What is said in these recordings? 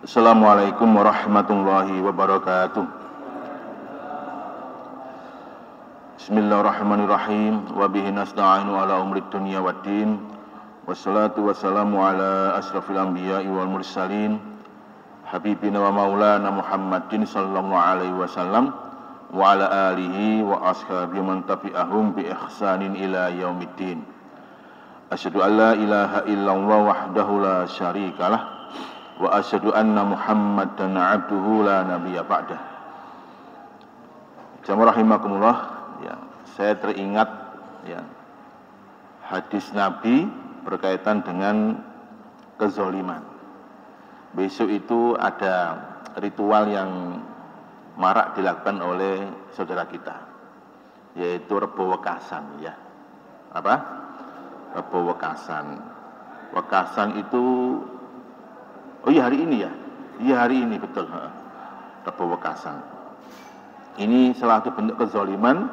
Assalamualaikum warahmatullahi wabarakatuh. Bismillahirrahmanirrahim. Wa bihi nasta'inu ala umrid dunya waddin. Wassalatu wassalamu ala asrafil anbiya'i wal mursalin habibina wa maulana Muhammadin sallallahu alaihi wasallam wa ala alihi wa ashabihi man tabi'ahum bi ihsanin ila yaumiddin. Asyhadu an la ilaha illallah wahdahu la syarikalah wa asyhadu anna Muhammadan abduhu la nabiyya ba'dah. Jamaah rahimakumullah, ya, saya teringat ya hadis Nabi berkaitan dengan kezaliman. Besok itu ada ritual yang marak dilakukan oleh saudara kita, yaitu Rebo Wekasan, ya. Apa? Rebo Wekasan. Wekasan itu, oh iya hari ini ya? Iya hari ini, betul. Rebo Wekasan. Ini salah satu bentuk kezaliman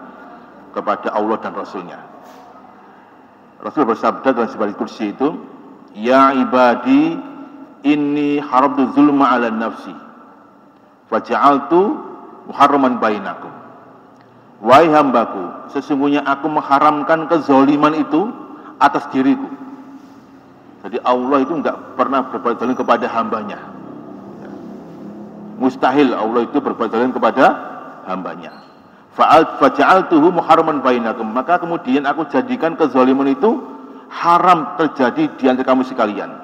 kepada Allah dan Rasulnya. Rasul bersabda dalam sebuah kursi itu, ya ibadi inni haramtu zulma ala nafsi faja'altu muharraman bainakum. Wahai hambaku, sesungguhnya aku mengharamkan kezaliman itu atas diriku. Jadi Allah itu enggak pernah berbuat zalim kepada hambanya. Mustahil Allah itu berbuat zalim kepada hambanya. Faja'altuhu muharraman bainakum, maka kemudian aku jadikan kezaliman itu haram terjadi di antara kamu sekalian.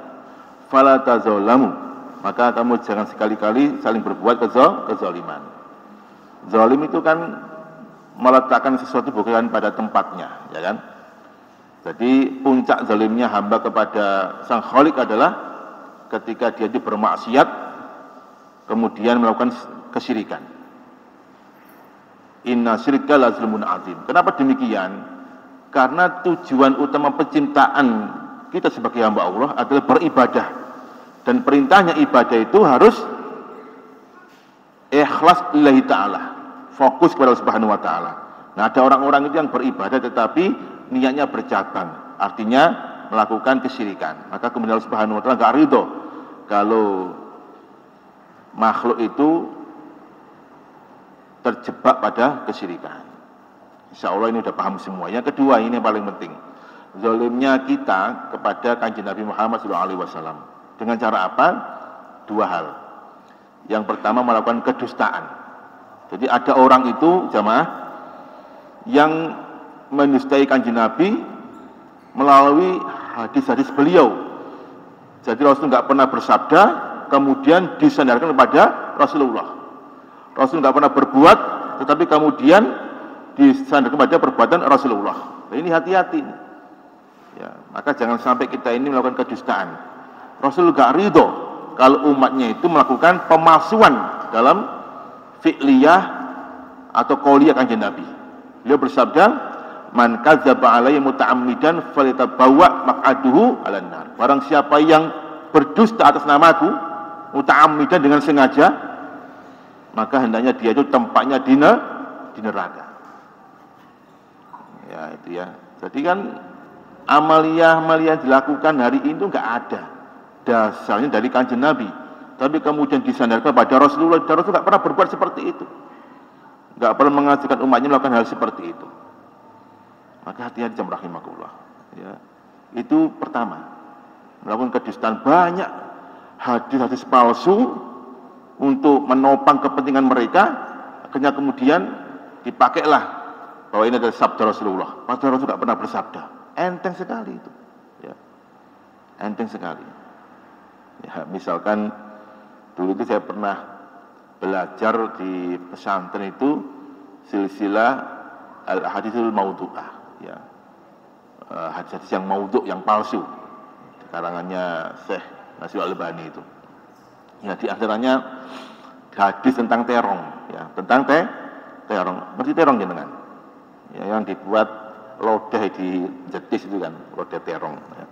Fala tazalamu, maka kamu jangan sekali-kali saling berbuat kezaliman. Zalim itu kan meletakkan sesuatu bukan pada tempatnya, ya kan? Jadi puncak zalimnya hamba kepada Sang Khalik adalah ketika dia itu bermaksiat kemudian melakukan kesyirikan. Inna syirka la zulmun azim. Kenapa demikian? Karena tujuan utama penciptaan kita sebagai hamba Allah adalah beribadah, dan perintahnya ibadah itu harus ikhlas lillahi ta'ala, fokus kepada Allah Subhanahu wa ta'ala. Nah, ada orang-orang itu yang beribadah tetapi niatnya bercabang, artinya melakukan kesyirikan. Maka kemudian Allah Subhanahu wa ta'ala enggak ridho kalau makhluk itu terjebak pada kesyirikan. Insya Allah ini sudah paham semua. Yang kedua, ini yang paling penting, zalimnya kita kepada Kanjeng Nabi Muhammad SAW. Dengan cara apa? Dua hal. Yang pertama, melakukan kedustaan. Jadi ada orang itu, jamaah, yang mendustai Kanjeng Nabi melalui hadis-hadis beliau. Jadi Rasul nggak pernah bersabda, kemudian disandarkan kepada Rasulullah. Rasul nggak pernah berbuat, tetapi kemudian disandarkan kepada perbuatan Rasulullah. Nah, ini hati-hati. Ya, maka jangan sampai kita ini melakukan kedustaan. Rasul nggak ridho kalau umatnya itu melakukan pemalsuan dalam fi'liyah atau qauliyah Kanjeng Nabi. Beliau bersabda, man kadzdzaba alayya muta'ammidan falyatabawwa maq'aduhu 'alan nar. Barang siapa yang berdusta atas namaku muta'ammidan dengan sengaja, maka hendaknya dia itu tempatnya di neraka. Ya, itu ya. Jadi kan amalia-amalia dilakukan hari ini itu enggak ada dasarnya dari Kanjeng Nabi, tapi kemudian disandarkan pada Rasulullah. Dan Rasul enggak pernah berbuat seperti itu, enggak pernah mengajarkan umatnya melakukan hal seperti itu. Maka hati-hati jamaah rahimakumullah. Ya, itu pertama, melakukan kedustaan. Banyak hadis-hadis palsu untuk menopang kepentingan mereka, akhirnya kemudian dipakailah bahwa ini adalah sabda Rasulullah. Padahal Rasul tidak pernah bersabda. Enteng sekali itu, ya. Enteng sekali. Ya, misalkan dulu itu saya pernah belajar di pesantren itu silsilah al-haditsul maudhu'ah, ya. Hadis-hadis yang maudhu', yang palsu, karangannya Syekh Nasir Al-Albani itu. Ya, di antaranya hadis tentang terong, ya, tentang terong. Berarti terong jenengan, ya, yang dibuat lodeh di jetis itu kan, lodeh terong. Ya.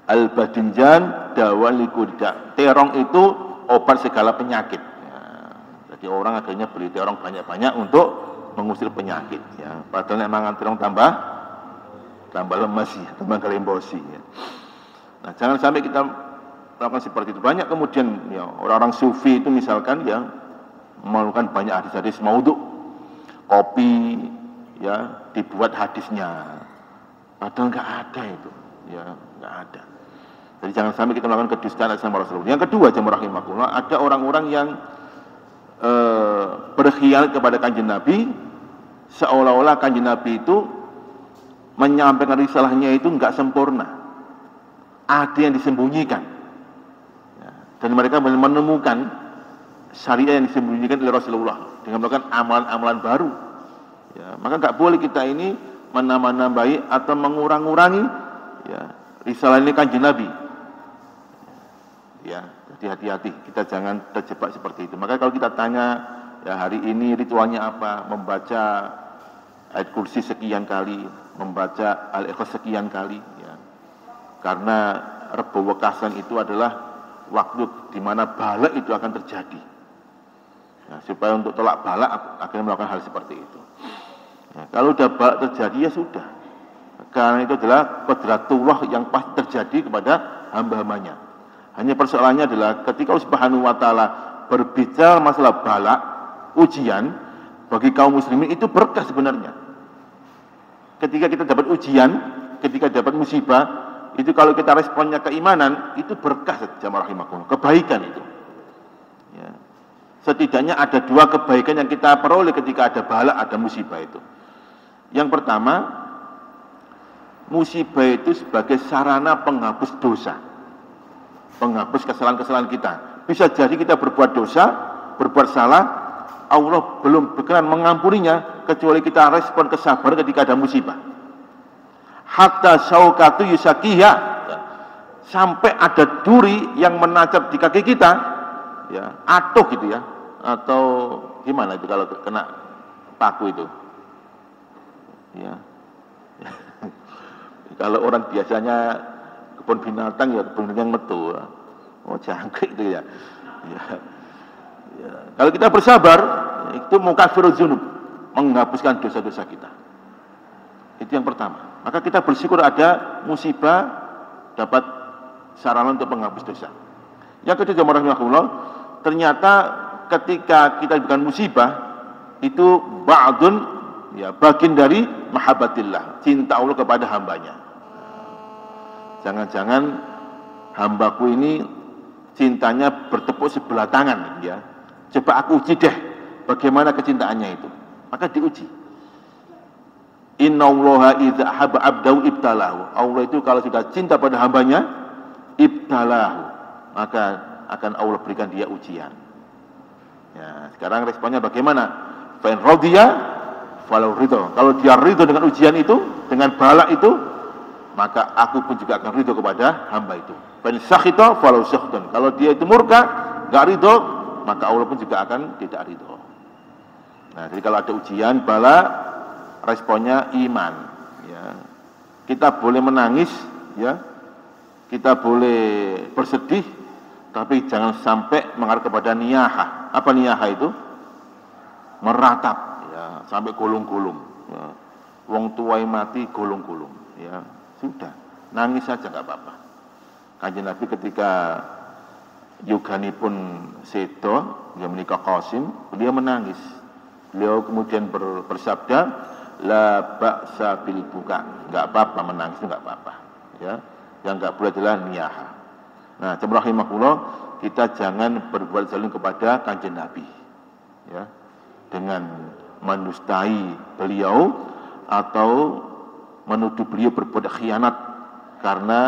Al-badinjan dawalikuda. Terong itu obat segala penyakit. Ya. Jadi orang akhirnya beli terong banyak-banyak untuk mengusir penyakit. Ya. Padahal memang terong tambah lemas, ya, tambah kelembosi. Ya. Nah, jangan sampai kita melakukan seperti itu. Banyak kemudian ya orang-orang sufi itu misalkan ya melakukan banyak hadis-hadis maudhu, kopi ya dibuat hadisnya, padahal nggak ada itu, ya nggak ada. Jadi jangan sampai kita melakukan kedustaan atas nama Rasulullah. Yang kedua, jemaah rahimakumullah, ada orang-orang yang berkhianat kepada kanjeng Nabi, seolah-olah kanjeng Nabi itu menyampaikan risalahnya itu nggak sempurna, ada yang disembunyikan, ya, dan mereka menemukan syariat yang disembunyikan oleh Rasulullah dengan melakukan amalan-amalan baru. Ya, maka nggak boleh kita ini menambah-nambahi atau mengurang-urangi ya, risalah ini kanjeng Nabi. Ya, jadi hati-hati, kita jangan terjebak seperti itu. Maka kalau kita tanya, ya hari ini ritualnya apa? Membaca ayat kursi sekian kali, membaca Al-Ikhlas sekian kali, ya. Karena Rebo Wekasan itu adalah waktu di mana bala itu akan terjadi. Ya, supaya untuk tolak bala akhirnya melakukan hal seperti itu. Ya, kalau sudah bala terjadi ya sudah. Karena itu adalah qadratullah yang pasti terjadi kepada hamba-hambanya. Hanya persoalannya adalah ketika Allah Subhanahu wa taala berbicara masalah bala, ujian bagi kaum muslimin itu berkah sebenarnya. Ketika kita dapat ujian, ketika dapat musibah, itu kalau kita responnya keimanan, itu berkah jamaah rahimakumullah, kebaikan itu. Ya. Setidaknya ada dua kebaikan yang kita peroleh ketika ada bala, ada musibah itu. Yang pertama, musibah itu sebagai sarana penghapus dosa, penghapus kesalahan-kesalahan kita. Bisa jadi kita berbuat dosa, berbuat salah, Allah belum berkenan mengampuninya kecuali kita respon kesabaran ketika ada musibah. Hatta syaukatu yusakiha, sampai ada duri yang menancap di kaki kita, ya, atuh gitu ya, atau gimana itu kalau kena paku itu, ya. Kalau orang biasanya kebun binatang ya kebun binatang metu, oh jangkrik itu ya. Ya. Ya. Kalau kita bersabar, itu mukafirul dzunub, menghapuskan dosa-dosa kita. Itu yang pertama. Maka kita bersyukur ada musibah, dapat sarana untuk menghapus dosa. Yang kedua, jamaah rahimakumullah, ternyata ketika kita bukan musibah, itu ba'dun, ya, bagian dari mahabbatillah, cinta Allah kepada hambanya. Jangan-jangan hambaku ini cintanya bertepuk sebelah tangan, ya. Coba aku uji deh bagaimana kecintaannya itu. Maka diuji. Innallaha idza habba 'abdahu ibtalahu. Allah itu kalau sudah cinta pada hambanya, ibtalahu, maka akan Allah berikan dia ujian. Ya, sekarang responnya bagaimana? Fa in radiya falau ridho. Kalau dia ridho dengan ujian itu, dengan bala itu, maka aku pun juga akan ridho kepada hamba itu. Fa in sakhita falau sakhtun. Kalau dia itu murka, enggak ridho, maka Allah pun juga akan tidak ridho. Nah, jadi kalau ada ujian, bala, responnya iman, ya. Kita boleh menangis, ya. Kita boleh bersedih, tapi jangan sampai mengarah kepada niyaha. Apa niyaha itu? Meratap, ya, sampai gulung-gulung, ya. Wong tuai mati gulung-gulung, ya. Sudah, nangis saja enggak apa-apa. Kanjeng Nabi ketika yuganipun sedo, dia menikah Qasim, beliau menangis. Beliau kemudian bersabda, la ba'sa bil buka, enggak apa-apa menangis, enggak apa-apa, ya. Yang enggak boleh adalah niyaha. Nah, jemaah rahimakumullah, kita jangan berbuat zalim kepada kanjeng Nabi, ya, dengan mendustai beliau atau menuduh beliau berbuat khianat karena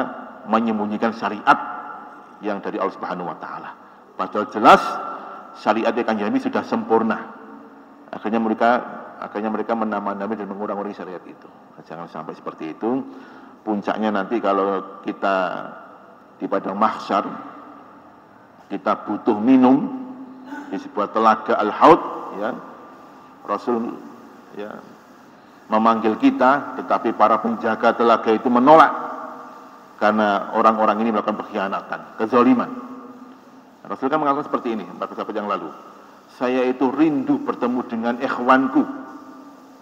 menyembunyikan syariat yang dari Allah Subhanahu wa taala. Padahal jelas syariat yang kanjeng Nabi sudah sempurna. Akhirnya mereka menambah-nambah dan mengurang-urangi syariat itu. Jangan sampai seperti itu. Puncaknya nanti kalau kita di padang mahsyar, kita butuh minum di sebuah telaga Al-Haud, ya. Rasul, ya, memanggil kita, tetapi para penjaga telaga itu menolak karena orang-orang ini melakukan pengkhianatan, kezaliman. Rasul kan mengatakan seperti ini 4 sahabat yang lalu. Saya itu rindu bertemu dengan ikhwanku,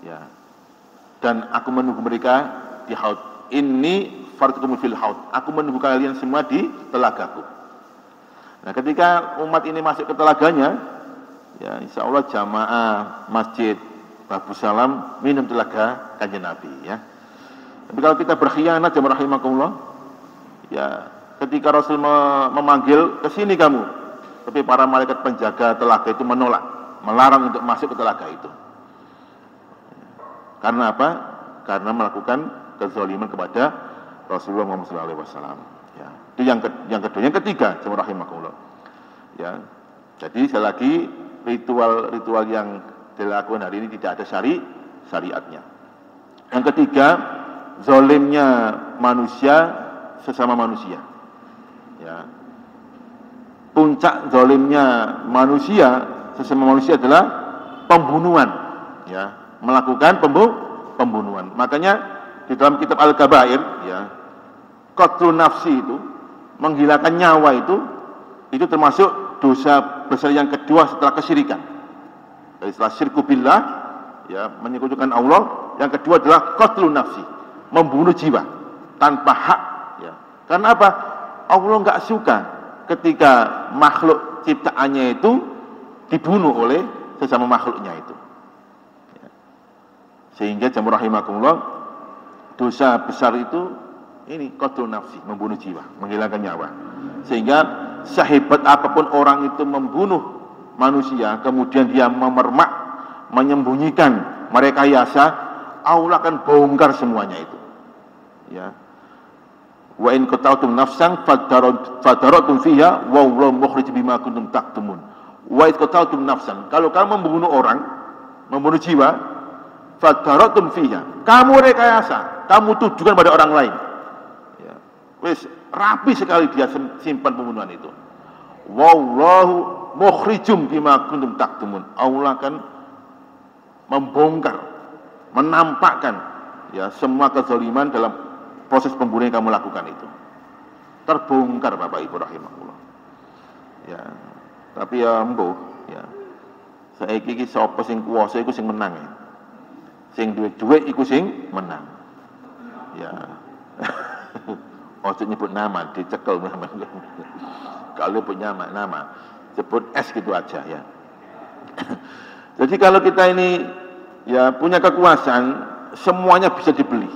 ya, dan aku menunggu mereka di haud. Ini fardukum fil haud. Aku menunggu kalian semua di telagaku. Nah, ketika umat ini masuk ke telaganya, ya insya Allah jamaah masjid Babu Salam minum telaga Kanjeng Nabi, ya. Tapi kalau kita berkhianat, jamaah rahimakumullah, ya ketika Rasul memanggil ke sini kamu, tapi para malaikat penjaga telaga itu menolak, melarang untuk masuk ke telaga itu. Karena apa? Karena melakukan kezaliman kepada Rasulullah Muhammad SAW. Ya, itu yang kedua. Yang ketiga, jemaah rahimakumullah. Ya, jadi sekali lagi ritual yang dilakukan hari ini tidak ada syariatnya. Yang ketiga, zalimnya manusia sesama manusia. Ya. Puncak zalimnya manusia sesama manusia adalah pembunuhan. Ya, melakukan pembunuhan. Makanya di dalam kitab Al-Kabair, ya, qatlun nafsi itu, menghilangkan nyawa itu termasuk dosa besar yang kedua setelah kesyirikan. Jadi setelah syirku billah, ya, menyekutukan Allah, yang kedua adalah qatlun nafsi, membunuh jiwa tanpa hak, ya. Karena apa? Allah enggak suka ketika makhluk ciptaannya itu dibunuh oleh sesama makhluknya itu. Ya. Sehingga jamaah rahimakumullah, dosa besar itu ini qatlun nafsi, membunuh jiwa, menghilangkan nyawa. Sehingga sehebat apapun orang itu membunuh manusia, kemudian dia memermak, menyembunyikan, merekayasa, Allah akan bongkar semuanya itu. Ya. Wa in qataltum nafsan fadaratum fiha wa wallahu mukhrij bima kuntum taktumun. Wa in qataltum nafsan, kalau kamu membunuh orang, membunuh jiwa, fadaratum fiha, kamu rekayasa, kamu tujukan pada orang lain. Ya. Wis rapi sekali dia simpan pembunuhan itu. Wallahu mukhrijum bima kuntum taktumun. Allah akan membongkar, menampakkan, ya, semua kezaliman dalam proses pembunuhan yang kamu lakukan itu. Terbongkar Bapak Ibu rahimahullah. Ya. Tapi ya mbuh, ya. Saiki iki sapa sing kuwasa iku sing menang, ya. Sing duwe dhuwit iku sing menang. Ya. Ojo nyebut nama, dicekel nama. Kalau punya nama, sebut S gitu aja, ya. Jadi kalau kita ini, ya, punya kekuasaan, semuanya bisa dibeli,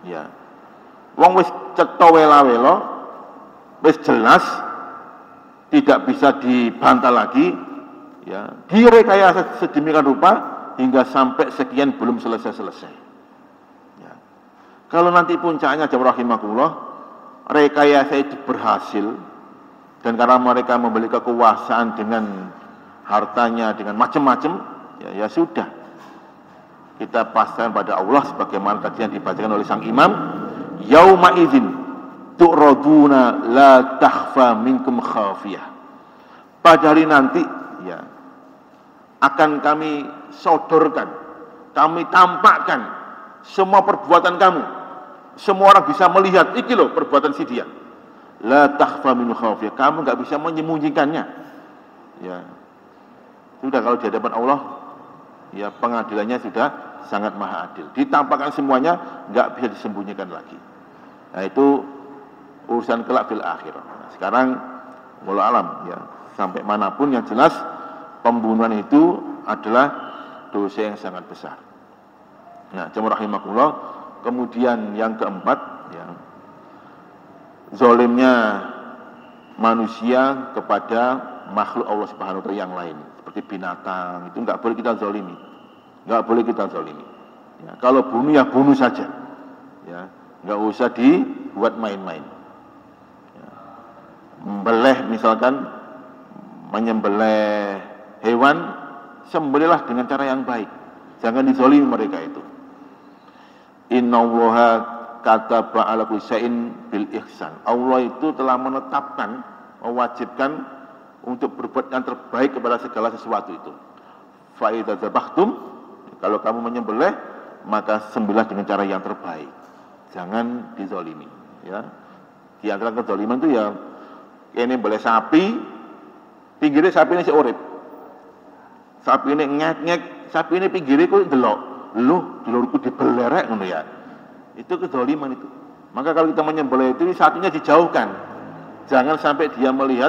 ya. Wong wis cetha wela-wela, wis jelas, tidak bisa dibantah lagi, ya. Direkayasa sedemikian rupa hingga sampai sekian belum selesai. Ya. Kalau nanti puncaknya jamaah rahimakumullah, rekayasa itu berhasil, dan karena mereka membeli kekuasaan dengan hartanya, dengan macam-macam, ya sudah. Kita pasrahkan pada Allah sebagaimana tadi yang dibacakan oleh sang imam, yauma idzin tu'raduna la takhfa minkum khafiyah. Pada hari nanti, ya, akan kami sodorkan, kami tampakkan semua perbuatan kamu. Semua orang bisa melihat, iki loh perbuatan si dia. La takhfa minkum khafiyah. Kamu enggak bisa menyembunyikannya. Ya. Sudah, kalau di hadapan Allah, ya, pengadilannya sudah sangat maha adil. Ditampakkan semuanya, enggak bisa disembunyikan lagi. Nah, itu urusan kelak fil akhir. Nah, sekarang wallahu alam, ya, sampai manapun yang jelas pembunuhan itu adalah dosa yang sangat besar. Nah, jamaah rahimakumullah, kemudian yang keempat, ya, zalimnya manusia kepada makhluk Allah Subhanahu wa taala yang lain, seperti binatang, itu enggak boleh kita zalimi. Enggak boleh kita zalimi. Ya, kalau bunuh ya bunuh saja. Ya, enggak usah dibuat main-main. Ya. Membeleh misalkan, menyembelih hewan, sembelihlah dengan cara yang baik. Jangan dizalimi mereka itu. Innallaha kataba ala kulli syai'in bil ihsan. Allah itu telah menetapkan, mewajibkan untuk berbuat yang terbaik kepada segala sesuatu itu. Fa idza dzabhtum, kalau kamu menyembelih, maka sembelih dengan cara yang terbaik. Jangan dizalimi, ya. Di antara kezaliman itu ya, ini boleh sapi, pinggirnya sapi ini si urip. Sapi ini ngek-ngek, sapi ini pinggirnya kok delok. Lu dulurku dibelerek ngono ya. Itu kezaliman itu. Maka kalau kita menyembelih itu, satunya dijauhkan. Jangan sampai dia melihat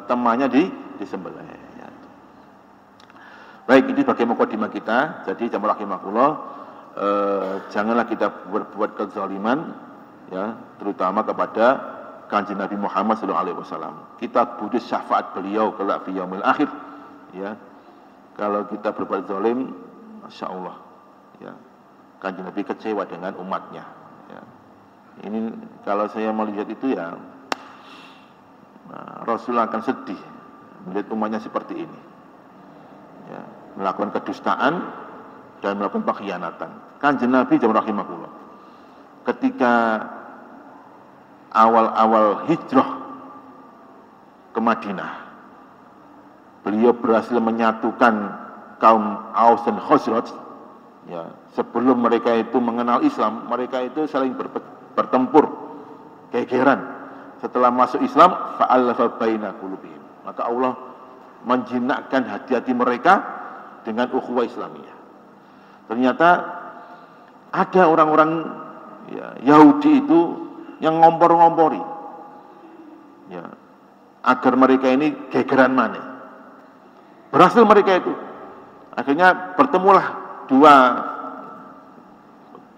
temannya disembelih. Ya. Baik, ini sebagai mukadimah kita. Jadi jamaah rahimakumullah, janganlah kita berbuat kezaliman, ya, terutama kepada Kanjeng Nabi Muhammad SAW. Kita butuh syafaat beliau kelak di yaumil akhir. Ya, kalau kita berbuat zalim, masya Allah, ya, Kanjeng Nabi kecewa dengan umatnya. Ya. Ini kalau saya melihat itu ya, Rasulullah akan sedih melihat umatnya seperti ini, ya, melakukan kedustaan dan melakukan pengkhianatan. Kanjeng Nabi jamaah rahimakumullah, ketika awal-awal hijrah ke Madinah, beliau berhasil menyatukan kaum Aus dan Khazraj. Ya, sebelum mereka itu mengenal Islam, mereka itu saling bertempur, gegeran. Setelah masuk Islam, fa'alafa baina qulubihim. Maka Allah menjinakkan hati-hati mereka dengan ukhuwah Islamiyah. Ternyata ada orang-orang, ya, Yahudi itu yang ngompor-ngompori, ya, agar mereka ini gegeran mana. Berhasil mereka itu. Akhirnya bertemulah dua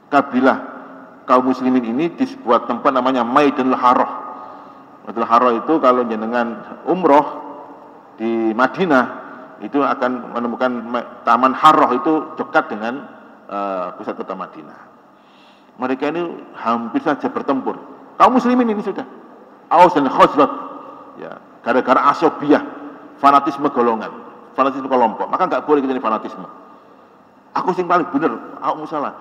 kabilah kaum muslimin ini di sebuah tempat namanya Maidanul Harrah. Maidanul Harrah itu kalau jenengan umroh di Madinah itu akan menemukan Taman Harrah itu dekat dengan pusat kota Madinah. Mereka ini hampir saja bertempur. Kaum muslimin ini sudah Aus dan Khazraj, ya, gara-gara asobiyah, fanatisme golongan, fanatisme kelompok. Maka nggak boleh kita ini fanatisme. Aku sing paling bener, aku salah.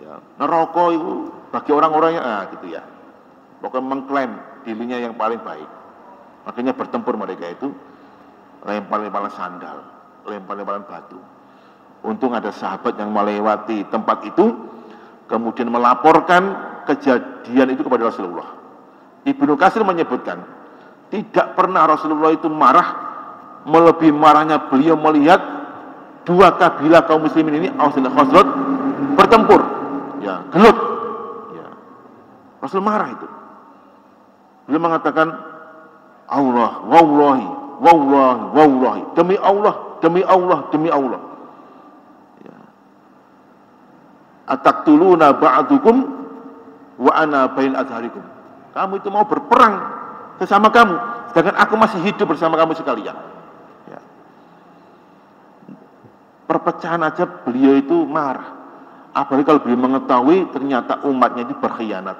Ya, neraka itu bagi orang-orangnya, gitu ya. Pokoknya mengklaim dirinya yang paling baik. Makanya bertempur mereka itu, lempar-lemparan sandal, lempar-lemparan batu. Untung ada sahabat yang melewati tempat itu, kemudian melaporkan kejadian itu kepada Rasulullah. Ibnu Katsir menyebutkan, tidak pernah Rasulullah itu marah, melebihi marahnya beliau melihat dua kabilah kaum muslimin ini, Aus dan Khazraj, bertempur, ya, gelut, ya. Rasul marah itu. Beliau mengatakan, Allah, wallahi, wallahi, wallahi, demi Allah, demi Allah, demi Allah. Ya. Ataktuluna ba'dukum wa ana bain azharikum. Kamu itu mau berperang sesama kamu, sedangkan aku masih hidup bersama kamu sekalian. Ya. Perpecahan aja beliau itu marah. Apalagi kalau beliau mengetahui ternyata umatnya itu berkhianat,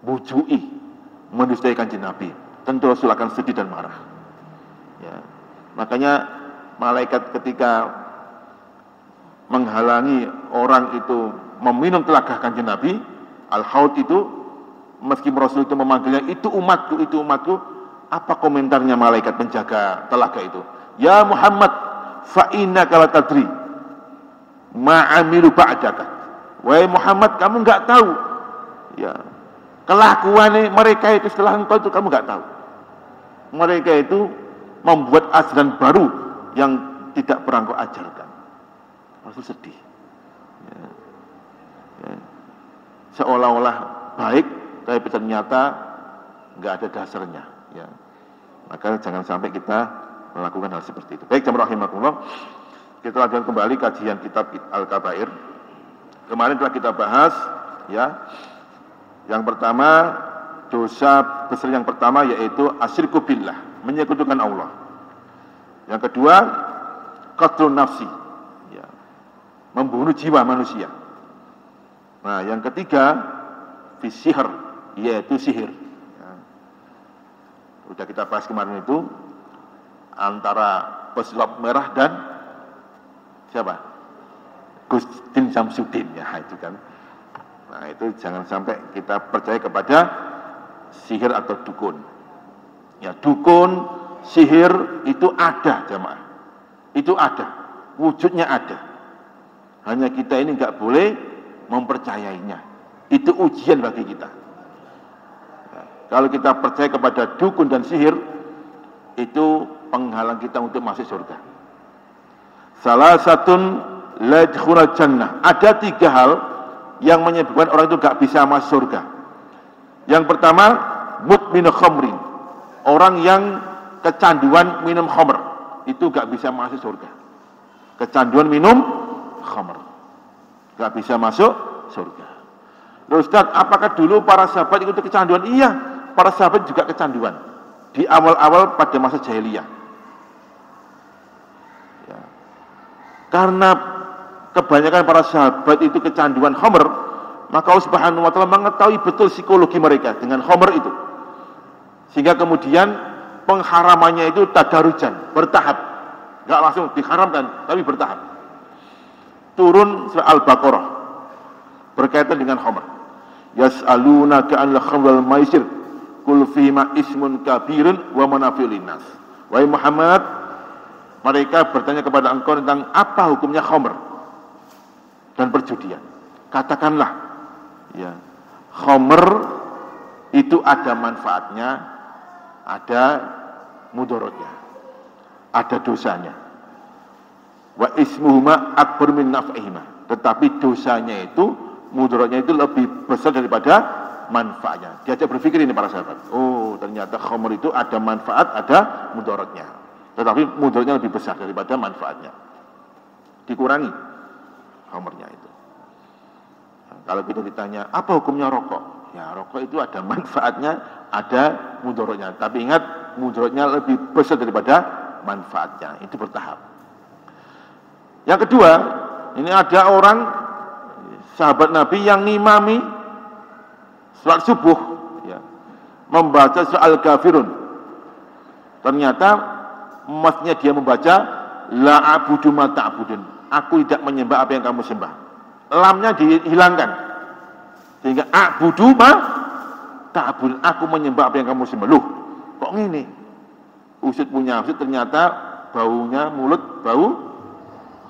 bujui, mendustai Kanjeng Nabi. Tentu Rasul akan sedih dan marah. Ya. Makanya malaikat ketika menghalangi orang itu meminum telaga Kanjeng Nabi, Al-Haud itu, meski Rasul itu memanggilnya, itu umatku, apa komentarnya malaikat penjaga telaga itu? Ya Muhammad, fa innaka la tadri ma'amilu ba'daka. Wahai Muhammad, kamu enggak tahu, ya, kelakuan mereka itu setelah engkau itu kamu enggak tahu. Mereka itu membuat ajaran baru yang tidak pernah engkau ajarkan. Rasul sedih. Ya. Ya. Seolah-olah baik, tapi ternyata enggak ada dasarnya. Ya. Maka jangan sampai kita melakukan hal seperti itu. Baik, jamaah rahimakumullah, kita lanjutkan kembali kajian kitab Al-Kabair. Kemarin telah kita bahas, ya, yang pertama, dosa besar yang pertama yaitu asyirku billah, menyekutukan Allah. Yang kedua, qatlun nafsi, ya, membunuh jiwa manusia. Nah, yang ketiga, fisihir, yaitu sihir. Ya. Sudah kita bahas kemarin itu, antara pesulap merah dan siapa? Gustin Samsudin, ya, itu kan. Nah, itu jangan sampai kita percaya kepada sihir atau dukun. Ya, dukun, sihir itu ada, jamaah. Itu ada, wujudnya ada. Hanya kita ini nggak boleh mempercayainya. Itu ujian bagi kita. Ya, kalau kita percaya kepada dukun dan sihir, itu penghalang kita untuk masuk surga. Salah satu la yadkhulul jannah. Ada 3 hal yang menyebabkan orang itu gak bisa masuk surga. Yang pertama, mudmin khamrin, orang yang kecanduan minum khamr itu gak bisa masuk surga. Kecanduan minum khamr gak bisa masuk surga. Loh Ustaz, apakah dulu para sahabat ikut kecanduan? Iya, para sahabat juga kecanduan di awal-awal pada masa jahiliyah. Ya. Karena kebanyakan para sahabat itu kecanduan khamr, maka Allah Subhanahu wa taala mengetahui betul psikologi mereka dengan khamr itu. Sehingga kemudian pengharamannya itu tadarujan, bertahap. Enggak langsung diharamkan, tapi bertahap. Turun surah Al-Baqarah berkaitan dengan khamr. Yas'alunaka 'anil khamri wal maisir qul fihima ismun kabirun wa manafi'un linnas. Wahai Muhammad, mereka bertanya kepada engkau tentang apa hukumnya khamr dan perjudian. Katakanlah, ya, khamr itu ada manfaatnya, ada mudaratnya, ada dosanya. Wa ismuhuma akbar min naf'ihima. Tetapi dosanya itu, mudaratnya itu lebih besar daripada manfaatnya. Diajak berpikir ini para sahabat. Oh, ternyata khamr itu ada manfaat, ada mudaratnya. Tetapi mudaratnya lebih besar daripada manfaatnya. Dikurangi khamrnya itu. Nah, kalau kita ditanya, apa hukumnya rokok? Ya, rokok itu ada manfaatnya, ada mudaratnya. Tapi ingat, mudaratnya lebih besar daripada manfaatnya. Itu bertahap. Yang kedua, ini ada orang sahabat Nabi yang ngimami salat subuh, ya, membaca surah Al-Kafirun. Ternyata maksudnya dia membaca la a'budu ma ta'budun. Aku tidak menyembah apa yang kamu sembah. Lamnya dihilangkan. Sehingga a'budu ma ta'budun. Aku menyembah apa yang kamu sembah. Loh, kok ngene? Usut punya usut, ternyata baunya mulut bau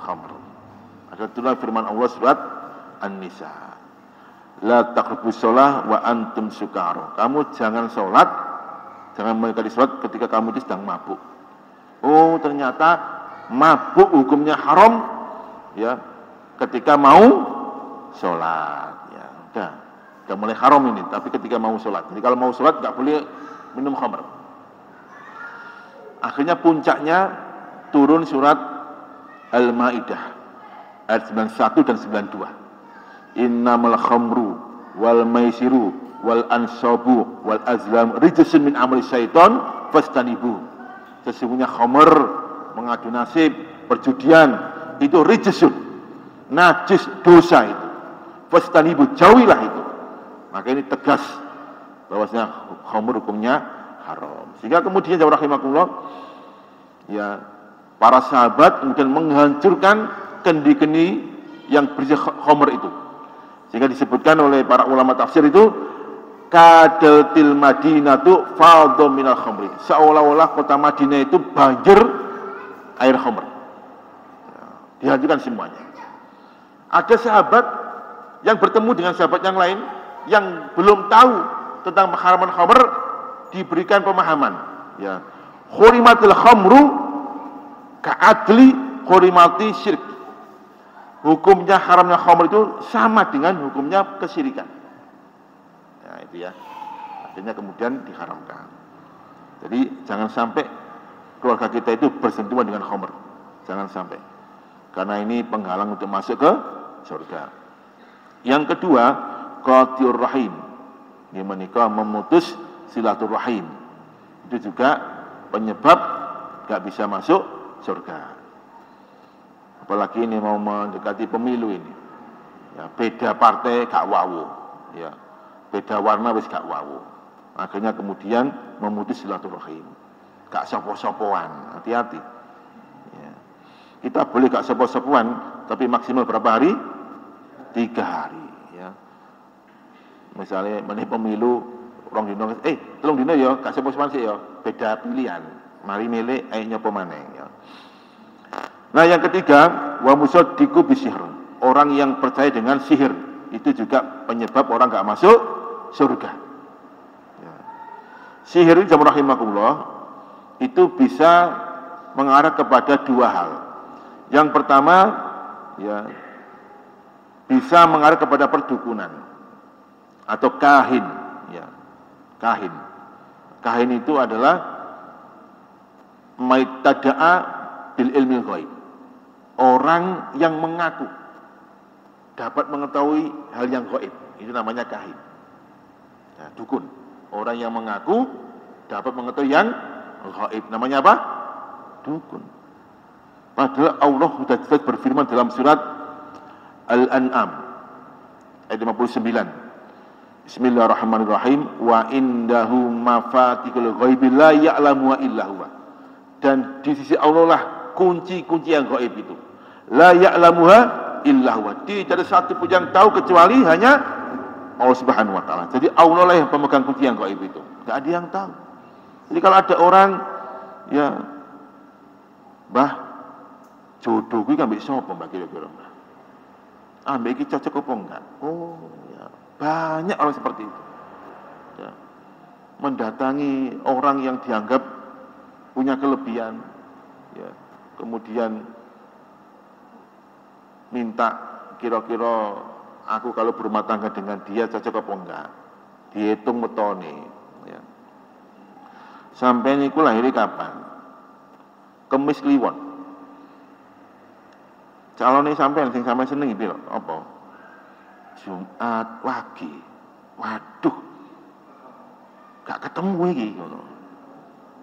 khamr. Ada tulah firman Allah surat An-Nisa. La taqrabus shalah wa antum sukara. Kamu jangan sholat, jangan mendekati sholat ketika kamu itu sedang mabuk. Oh, ternyata mabuk hukumnya haram, ya, ketika mau sholat. Ya, udah mulai haram ini. Tapi ketika mau sholat. Jadi kalau mau sholat nggak boleh minum khamr. Akhirnya puncaknya turun surat Al-Maidah ayat 91 dan 92. Innamal khamru wal maisiru wal ansabu wal azlam rijsun min amali syaiton fastanibu. Sesungguhnya khamr, mengadu nasib, perjudian itu rijsun, najis, dosa itu. Fastanibu, jauhilah itu. Maka ini tegas bahwasanya khamr hukumnya haram. Sehingga kemudian jawab rahimakumullah, ya, para sahabat kemudian menghancurkan kendi-kendi yang berisi khamr itu. Sehingga disebutkan oleh para ulama tafsir itu kadatil madinatu fadhum minal khamri. Seolah-olah kota Madinah itu banjir air khamr. Dihancurkan semuanya. Ada sahabat yang bertemu dengan sahabat yang lain yang belum tahu tentang pengharaman khamr, diberikan pemahaman, ya. Khurimatul khamru ka'adli khurimati syirk. Hukumnya haramnya khamr itu sama dengan hukumnya kesyirikan. Ya, itu ya. Akhirnya kemudian diharamkan. Jadi jangan sampai keluarga kita itu bersentuhan dengan khamr. Jangan sampai. Karena ini penghalang untuk masuk ke surga. Yang kedua, qati'ur rahim. Ini menikah memutus silaturahim. Itu juga penyebab gak bisa masuk surga. Apalagi ini mau mendekati pemilu ini, ya, beda partai gak wawu, ya, beda warna wis gak wawu. Akhirnya kemudian memutus silaturahim, gak sopo-sopoan, hati-hati. Ya. Kita boleh gak sopo-sopoan, tapi maksimal berapa hari? 3 hari. Ya. Misalnya menit pemilu, orang dino, tolong dino ya, gak sopo-sopoan sih ya, beda pilihan. Mari milih, nyopo maneh. Ya. Nah yang ketiga, wa musaddiqu bisihr. Orang yang percaya dengan sihir itu juga penyebab orang enggak masuk surga. Ya. Sihir ini jamaah rahimakumullah itu bisa mengarah kepada 2 hal. Yang pertama, ya, bisa mengarah kepada perdukunan atau kahin, ya. Kahin. Kahin itu adalah Maitada'a bil ilmi ghaib. Orang yang mengaku dapat mengetahui hal yang gaib, itu namanya kahin. Ya, dukun. Orang yang mengaku dapat mengetahui yang gaib, namanya apa? Dukun. Padahal Allah sudah jelas berfirman dalam surat Al-An'am ayat 59. Bismillahirrahmanirrahim. Wa indahu mafatihul ghaibi la ya'lamuha illa huwa. Dan di sisi Allah lah kunci-kunci yang gaib itu. La ya'lamuha illa huwa. Tidak ada satu pun yang tahu kecuali hanya Allah Subhanahu wa taala. Jadi Allah lah yang pemegang kunci yang gaib itu. Enggak ada yang tahu. Jadi kalau ada orang ya Mbah jodoh kuwi kan mbek sapa Mbah kira-kira? Ah, mbek iki cocok apa enggak? Oh, ya. Banyak orang seperti itu. Ya. Mendatangi orang yang dianggap punya kelebihan, ya. Kemudian minta kira-kira aku kalau berumah tangga dengan dia cocok apa enggak, dihitung metone, ya. Sampai niku lahir kapan? Kemis Kliwon. Calone sampean sing sampean senengi piro? Apa? Jumat Wage. Waduh. Gak ketemu iki ngono.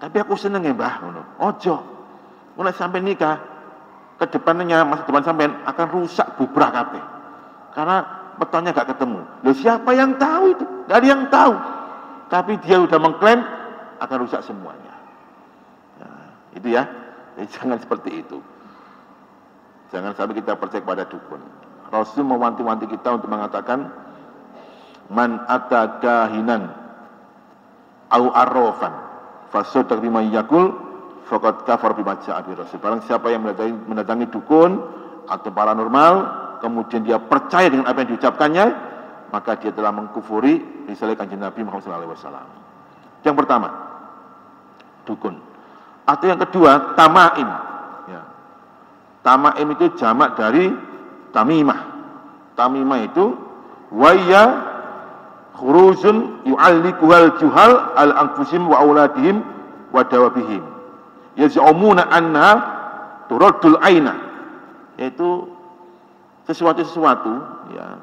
Tapi aku seneng ya, Mbah, ngono. Ojo. Mulai sampai nikah, ke depannya masa depan sampean akan rusak bubrah kabeh. Karena petanya gak ketemu. Loh, siapa yang tahu itu? Gak ada yang tahu. Tapi dia udah mengklaim akan rusak semuanya. Nah, itu ya. Jadi jangan seperti itu. Jangan sampai kita percaya kepada dukun. Rasul mewanti-wanti kita untuk mengatakan man atakahinan au arrafan fasaddaq bima yaqul faqad kafar bima ja'a bi rasul. Barang siapa yang mendatangi dukun atau paranormal kemudian dia percaya dengan apa yang diucapkannya, maka dia telah mengkufuri risalah Kanjeng Nabi Muhammad SAW. Yang pertama, dukun. Atau yang kedua, tamaim. Ya. Tamaim itu jamak dari tamimah. Tamimah itu waya khuruzun yu'allikuhal juhal al-anfusim wa auladihim wa dawabihim. Yaz'umuna anha turaddul aina. Yaitu sesuatu ya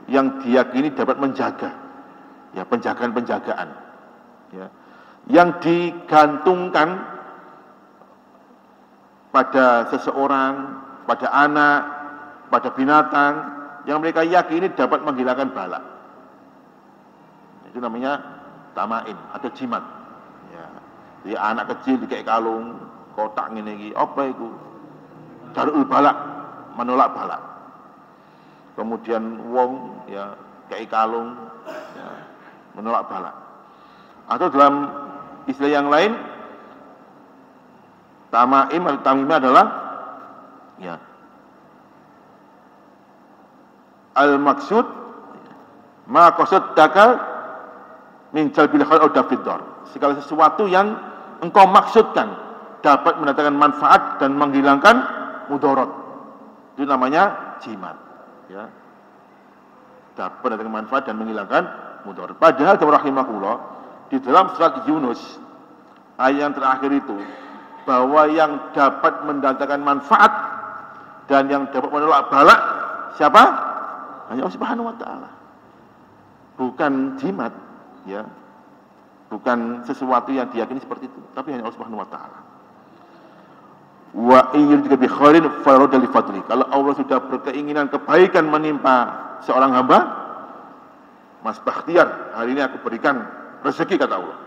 yang diyakini dapat menjaga. Ya, penjagaan-penjagaan. Ya. Yang digantungkan pada seseorang, pada anak, pada binatang yang mereka yakini dapat menghilangkan bala. Itu namanya tamaim atau jimat. Ya. Jadi anak kecil dikek kalung, kotak ngene iki, apa iku? Darul balak, menolak balak. Kemudian wong ya kek kalung ya, menolak balak. Atau dalam istilah yang lain, tamaim atau tamimah adalah ya al-maksud ma qasaddaka min jalbil khair aw dafid dar. Segala sesuatu yang engkau maksudkan dapat mendatangkan manfaat dan menghilangkan mudarat. Itu namanya jimat, ya. Dapat mendatangkan manfaat dan menghilangkan mudarat. Padahal rahimahullah di dalam surat Yunus ayat yang terakhir itu bahwa yang dapat mendatangkan manfaat dan yang dapat menolak balak siapa? Hanya Allah Subhanahu wa taala. Bukan jimat, ya. Bukan sesuatu yang diyakini seperti itu, tapi hanya Allah Subhanahu wa taala. Wa ayyuka bi khairin farada li fadli. Kalau Allah sudah berkeinginan kebaikan menimpa seorang hamba, Mas Bakhtiar, hari ini aku berikan rezeki, kata Allah.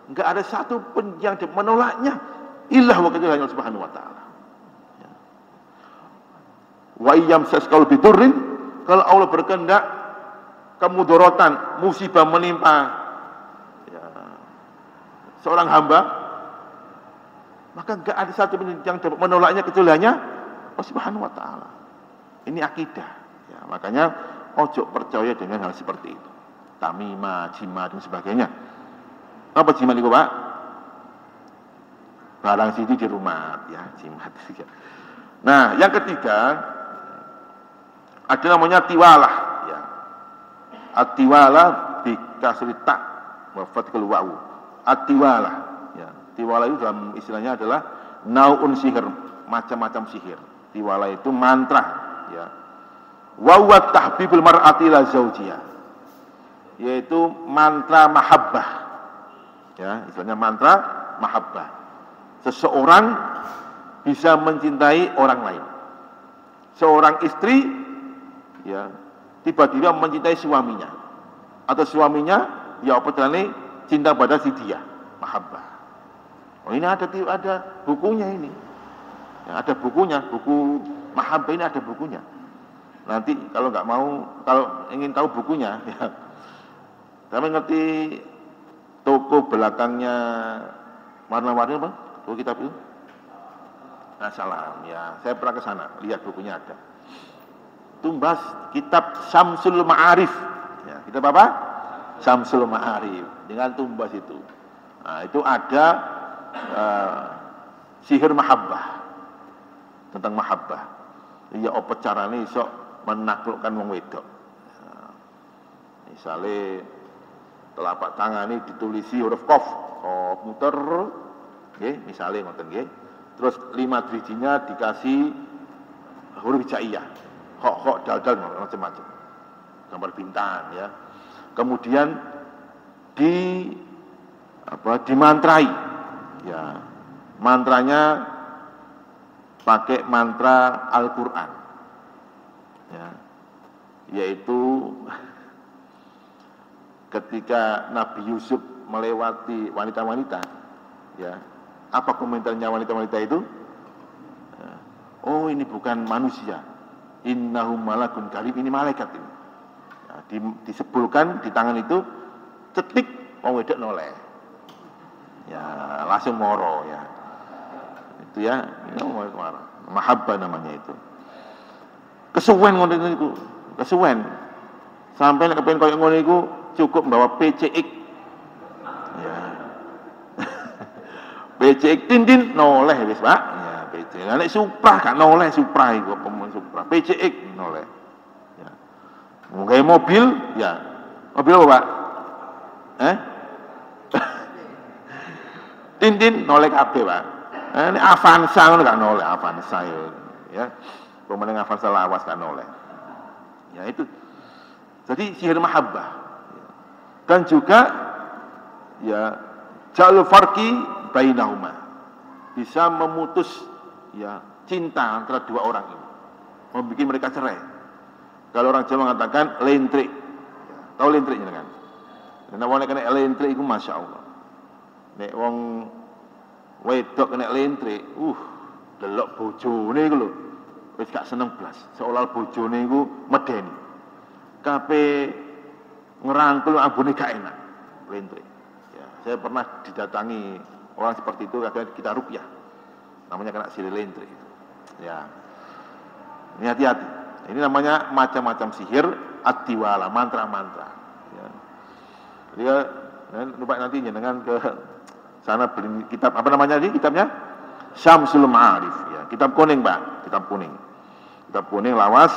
Enggak ada satu pun yang menolaknya illa wa qadara Allah Subhanahu wa taala. Ya. Wa ayyam saskal bidurrin, kalau Allah berkehendak kemudaratan, musibah menimpa ya, seorang hamba, maka enggak ada satu pun yang dapat menolaknya kecuali hanya Allah Subhanahu wa taala. Ini akidah. Ya, makanya ojo percaya dengan hal seperti itu. Tamimah, jimat dan sebagainya. Apa jimat itu, Pak? Barang situ di rumah, ya, jimat. Nah, yang ketiga ada namanya tiwalah, ya. At-tiwalah bi kasri ta wa fathul wawu. At-tiwalah, ya. Tiwala itu dalam istilahnya adalah nau'un sihir, macam-macam sihir. Tiwala itu mantra, ya. Wa huwa tahbibul mar'ati ila zawjiha, yaitu mantra mahabbah. Ya, istilahnya mantra mahabbah. Seseorang bisa mencintai orang lain. Seorang istri, ya, tiba-tiba mencintai suaminya, atau suaminya, ya apa caranya cinta pada si dia, mahabbah. Oh, ini ada bukunya ini. Ya, ada bukunya, buku mahabbah ini ada bukunya. Nanti kalau nggak mau, kalau ingin tahu bukunya, ya, tapi ngerti toko belakangnya warna-warni apa? Toko kitab itu? Nah, salam, ya, saya pernah ke sana, lihat bukunya ada. Tumbas kitab Syamsul Ma'arif. Ya, kitab apa? Syamsul Ma'arif. Dengan tumbas itu. Nah, itu ada sihir mahabbah. Tentang mahabbah. Ya, apa caranya iso menaklukkan wong wedok. Nah, misalnya telapak tangan ini ditulisi huruf qaf, qaf muter, nggih, misalnya ngoten nggih. Terus 5 drijinya dikasih huruf hijaiyah, hok dal macam-macam, gambar bintang, ya. Kemudian dimantrai, ya, mantranya pakai mantra Al-Quran, ya, yaitu ketika Nabi Yusuf melewati wanita-wanita, ya, apa komentarnya wanita-wanita itu? Oh, ini bukan manusia, innahum malakun karim, ini malaikat ini. Ya, disebulkan di tangan itu, cetik, wong wedok noleh, ya, langsung moro, ya, itu ya, ini mahabbah namanya itu. Kesuwen ngono itu, kesuwen, sampai nek kepen koyo ngono iku cukup bawa PCX, ya. PCX tintin noleh wis Pak, ya, PCX. Nek Supra gak noleh, Supra iku pemon Supra, PCX noleh, ya. Nggawe mobil, ya, mobil apa Pak? Tintin noleh kabeh Pak. Nek Avanza ngono gak noleh, Avanza ya. Pemenang Avanza lawas gak noleh. Ya itu. Jadi sihir mahabbah. Dan juga ya jalul farqi bainahuma, bisa memutus, ya, cinta antara dua orang ini, membuat mereka cerai. Kalau orang Jawa mengatakan lentrik, ya, tahu lentriknya kan? Karena wong kena lentrik itu masya Allah. Nek wong wedok kena lentrik, delok bojone iku lho, wis gak seneng blas, seolah bojone iku medeni. Kabeh ngerangkul ambune gak enak, lentrik. Ya, saya pernah didatangi orang seperti itu, kadang kita ruqyah, namanya kena sihir lentrik. Ya, ini hati-hati. Ini namanya macam-macam sihir, atiwala, mantra-mantra. Ya. Jadi lupa nanti dengan ke sana beli kitab apa namanya tadi kitabnya? Syamsul Ma'arif. Ya, kitab kuning Pak, kitab kuning. Kitab kuning lawas.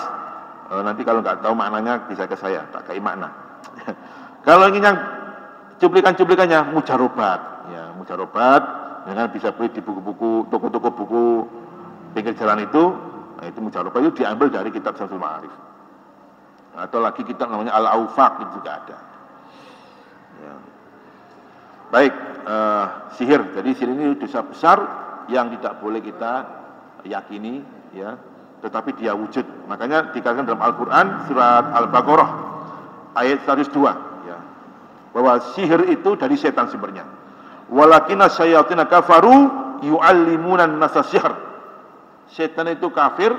Nanti kalau nggak tahu maknanya bisa ke saya, tak kayak makna. Kalau ingin yang cuplikan-cuplikannya mujarobat, ya, mujarobat, dengan bisa beli di buku-buku, toko-toko buku pinggir jalan itu, nah itu mujarobat itu diambil dari kitab Syamsul Ma'arif. Atau lagi kitab namanya Al-Aufaq itu juga ada. Ya. Baik, sihir. Jadi sihir ini dosa besar yang tidak boleh kita yakini, ya, tetapi dia wujud. Makanya dikatakan dalam Al-Quran surat Al-Baqarah ayat 102, ya, bahwa sihir itu dari setan sumbernya. Walakinna syayatina kafaru yu'allimuna an-nasa sihr. Setan itu kafir,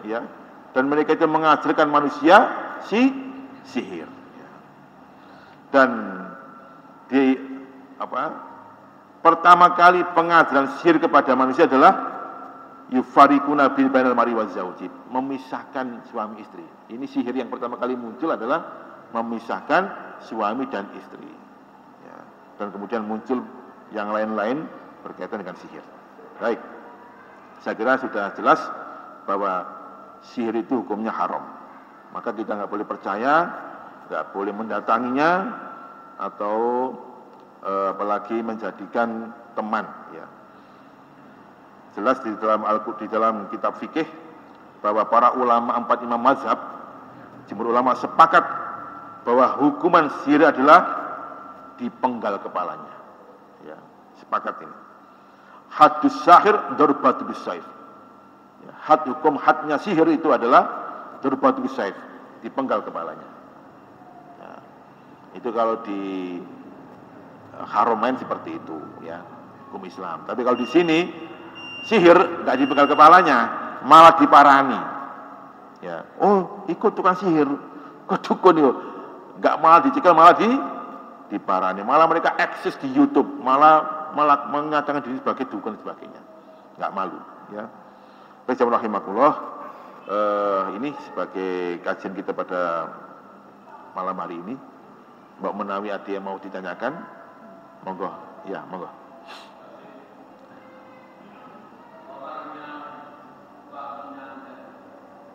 ya, dan mereka itu mengajarkan manusia sihir. Ya. Dan pertama kali pengajaran sihir kepada manusia adalah yufarikuna bil bainal mar'i waz zauji, memisahkan suami istri. Ini sihir yang pertama kali muncul adalah memisahkan suami dan istri, ya. Dan kemudian muncul yang lain-lain berkaitan dengan sihir. Baik, saya kira sudah jelas bahwa sihir itu hukumnya haram. Maka kita nggak boleh percaya, nggak boleh mendatanginya, atau apalagi menjadikan teman, ya. Jelas di dalam kitab fikih bahwa para ulama 4 imam mazhab, jumhur ulama sepakat bahwa hukuman sihir adalah dipenggal kepalanya. Ya, sepakat ini. Haddus sahir darbatu bisaif. Ya, hadnya sihir itu adalah darbatu bisaif, dipenggal kepalanya. Ya, itu kalau di Haramain seperti itu, ya, hukum Islam. Tapi kalau di sini sihir nggak dipenggal kepalanya, malah diparani. Ya, oh ikut tukang sihir, kok dukun itu, nggak malah dicekal, malah diparani, malah mereka eksis di YouTube, malah mengatakan diri sebagai dukun dan sebagainya, nggak malu, ya. Bismillahirrahmanirrahim. Ini sebagai kajian kita pada malam hari ini. Mbak Menawi ada yang mau ditanyakan? Monggo, ya monggo.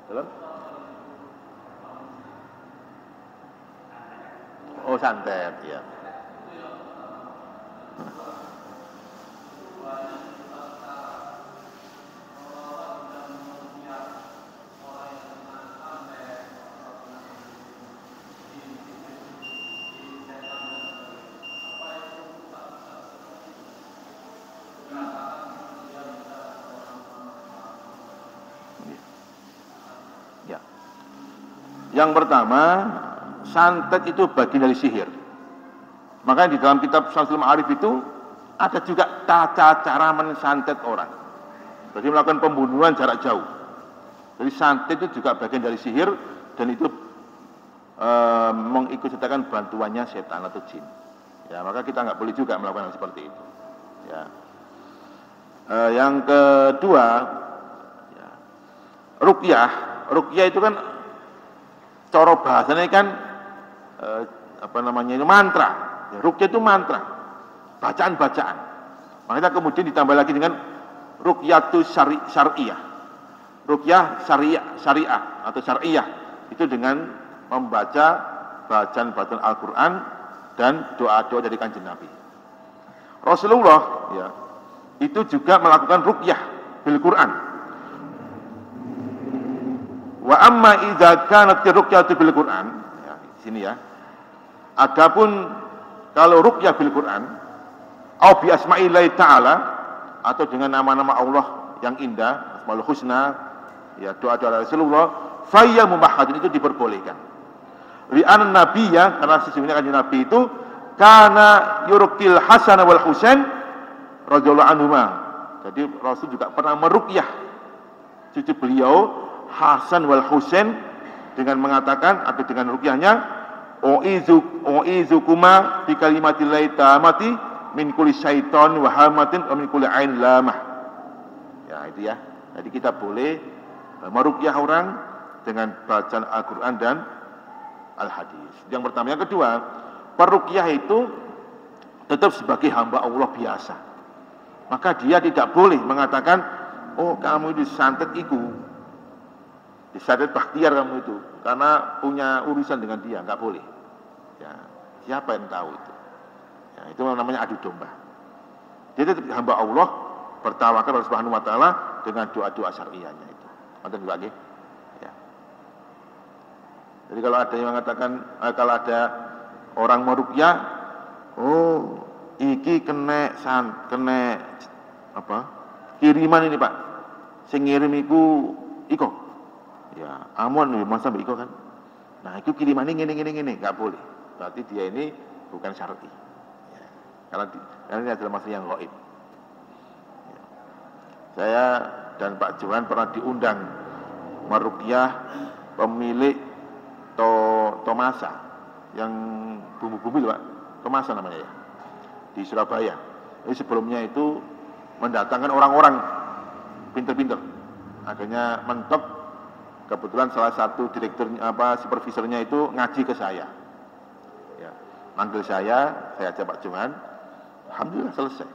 Dalam? Oh santet, ya. Yang pertama, santet itu bagian dari sihir. Makanya di dalam kitab Syamsul Ma'arif itu ada juga tata cara mensantet orang. Jadi melakukan pembunuhan jarak jauh. Jadi santet itu juga bagian dari sihir dan itu mengikutsertakan bantuannya setan atau jin. Ya, maka kita nggak boleh juga melakukan hal seperti itu. Ya. Yang kedua, ya, ruqyah. Ruqyah itu kan cara bahasanya kan itu mantra. Ya, ruqyah itu mantra, bacaan-bacaan. Makanya kemudian ditambah lagi dengan ruqyatu syariah. Ruqyah syariah atau syariah itu dengan membaca bacaan-bacaan Al-Quran dan doa-doa dari Kanjeng Nabi. Rasulullah, ya, itu juga melakukan ruqyah bil Quran. Wa amma idza kanat ruqyatu bil Quran, ya, di sini ya. Adapun kalau ruqyah bil Quran, au bi asma'illahi ta'ala, atau dengan nama-nama Allah yang indah, Asmaul Husna, ya, doa-doa Rasulullah, fayya mubahhatun, itu diperbolehkan. Li'an nabiyya, karena sesungguhnya Kanjeng Nabi itu kana yurqil Hasan wal Husain radhiyallahu anhuma. Jadi Rasul juga pernah meruqyah cucu beliau Hasan wal Husain dengan mengatakan atau dengan ruqyahnya u'izukuma bi kalimatillahi tammati min kulli syaiton wa hamatin wa min kulli ain lamah. Ya, itu ya. Jadi kita boleh meruqyah orang dengan bacaan Al-Qur'an dan Al-Hadis. Yang pertama. Yang kedua, peruqyah itu tetap sebagai hamba Allah biasa. Maka dia tidak boleh mengatakan, oh kamu itu santet iku, disantet bakhtiar kamu itu, karena punya urusan dengan dia, nggak boleh. Ya, siapa yang tahu itu? Ya, itu namanya adu domba. Dia tetap hamba Allah, bertawakal kepada Subhanahu wa taala dengan doa-doa syar'iyahnya itu. Mantan lagi. Ya. Jadi kalau ada yang mengatakan, kalau ada orang meruqyah, oh iki kena apa? Kiriman ini Pak. Sing ngirim iku iko. Ya, amun masa iko kan. Nah, itu kirimannya ngene, enggak boleh. Berarti dia ini bukan syar'i. Ya. Karena ini adalah masalah yang gaib. Ya. Saya dan Pak Johan pernah diundang meruqyah pemilik Tomasa yang bumbu-bumbu Pak. Tomasa namanya ya. Di Surabaya. Jadi sebelumnya itu mendatangkan orang-orang pinter-pinter. Akhirnya mentok, kebetulan salah satu direkturnya supervisornya itu ngaji ke saya. Ya, manggil saya ajak Pak Johan. Alhamdulillah selesai.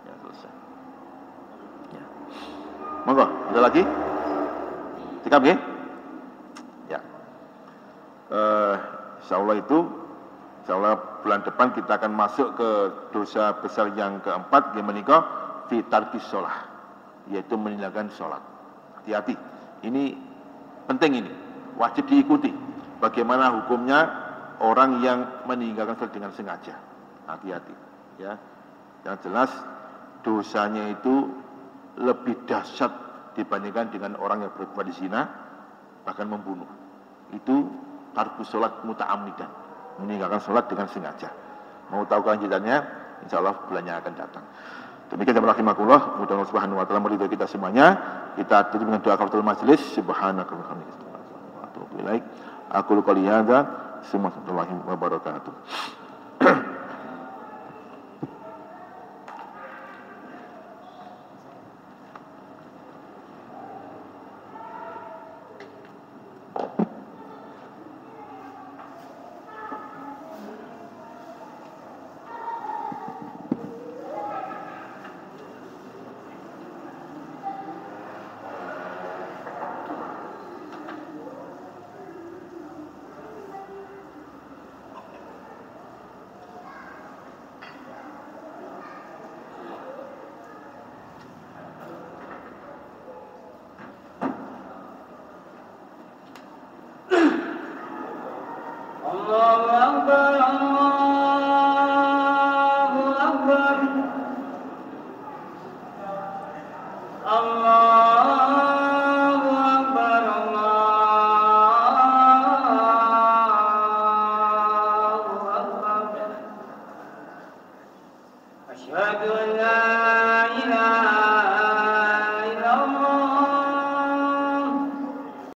Ya, selesai. Ya. Monggo, ada lagi? Sikap nggih? Ya. Insyaallah itu Insyaallah bulan depan kita akan masuk ke dosa besar yang keempat, yang menikah fi tarkis shalah, yaitu meninggalkan sholat. Hati-hati, ini penting, ini wajib diikuti. Bagaimana hukumnya orang yang meninggalkan sholat dengan sengaja? Hati-hati, ya. Yang jelas dosanya itu lebih dahsyat dibandingkan dengan orang yang berbuat zina, bahkan membunuh. Itu tarkus sholat muta'ammidan, meninggalkan sholat dengan sengaja. Mau tahu kelanjutannya? Insyaallah bulannya akan datang. Demikian jamaah rahimakumullah, mudah-mudahan Allah Subhanahu wa taala meridhai kita semuanya. Kita tutup dengan doa kafaratul majelis. Subhanakallahumma wa bihamdika, wa atubu ilaik. Aqulu qouli hadza, warahmatullahi wabarakatuh. Allahu Akbar, Allahu Akbar, Allahu Akbar, Allahu Akbar. Asyhadu an la ilaha